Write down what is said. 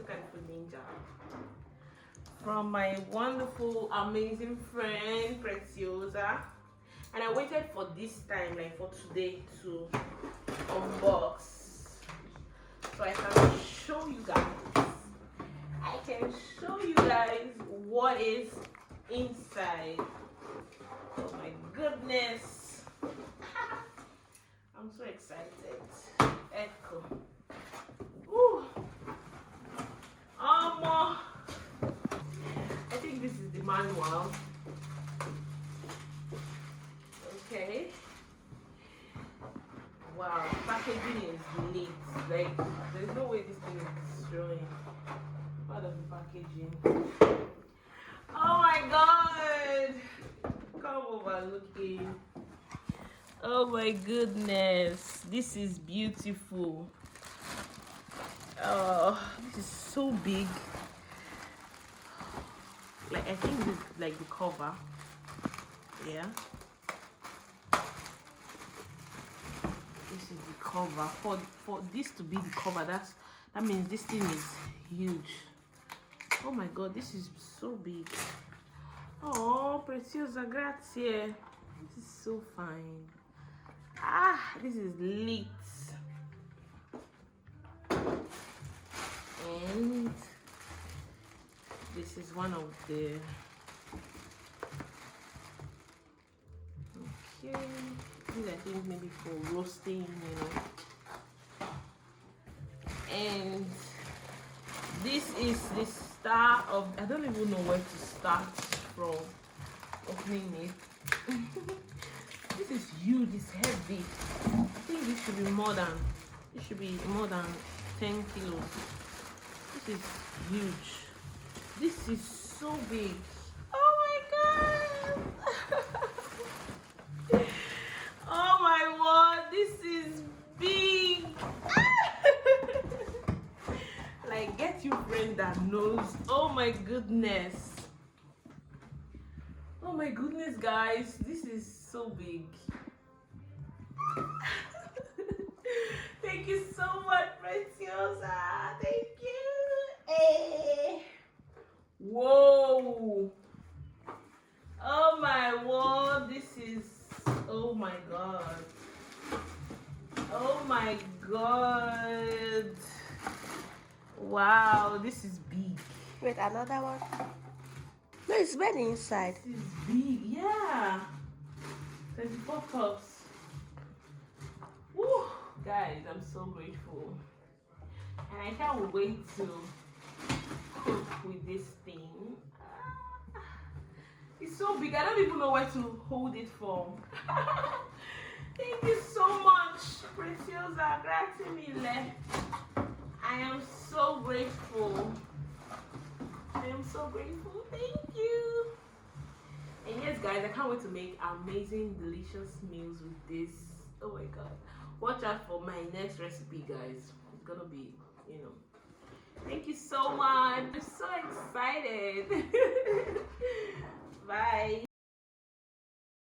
kind of food ninja. From my wonderful, amazing friend Preciosa. And I waited for this time, like for today, to unbox. So I can show you guys. I can show you guys what is inside. Oh my goodness. I'm so excited. Echo. Ooh. I think this is the manual. Okay. Wow, packaging is neat. Like, there's no way this thing is showing. Part of the packaging. Oh my god! Come over, looking. Oh my goodness, this is beautiful. Oh, this is so big. Like, I think this is like the cover. Yeah. This is the cover. For this to be the cover, that means this thing is huge. Oh my god, this is so big. Oh, Preciosa, grazie. This is so fine. Ah, this is lit. And this is one of the... Okay. This I think maybe for roasting, you know. And this is the start of... I don't even know where to start from opening it. This is huge, it's heavy. I think this should be more than 10 kilos. This is huge. This is so big. Oh my god. Oh my word, this is big. Like, get your friend that knows. Oh my goodness. Oh my goodness, guys, this is so big. Thank you so much, Preciosa. Thank you. Hey. Whoa. Oh my word, this is... Oh my god. Oh my god. Wow, this is big. Wait, another one? No, it's very inside. This is big, yeah. 24 cups. Woo. Guys, I'm so grateful. And I can't wait to cook with this thing. It's so big, I don't even know where to hold it from. Thank you so much, Preciosa. Grazie mille. I am so grateful. I am so grateful. Thank you. And yes, guys, I can't wait to make amazing, delicious meals with this. Oh my god. Watch out for my next recipe, guys. It's gonna be, you know. Thank you so much. I'm so excited. Bye.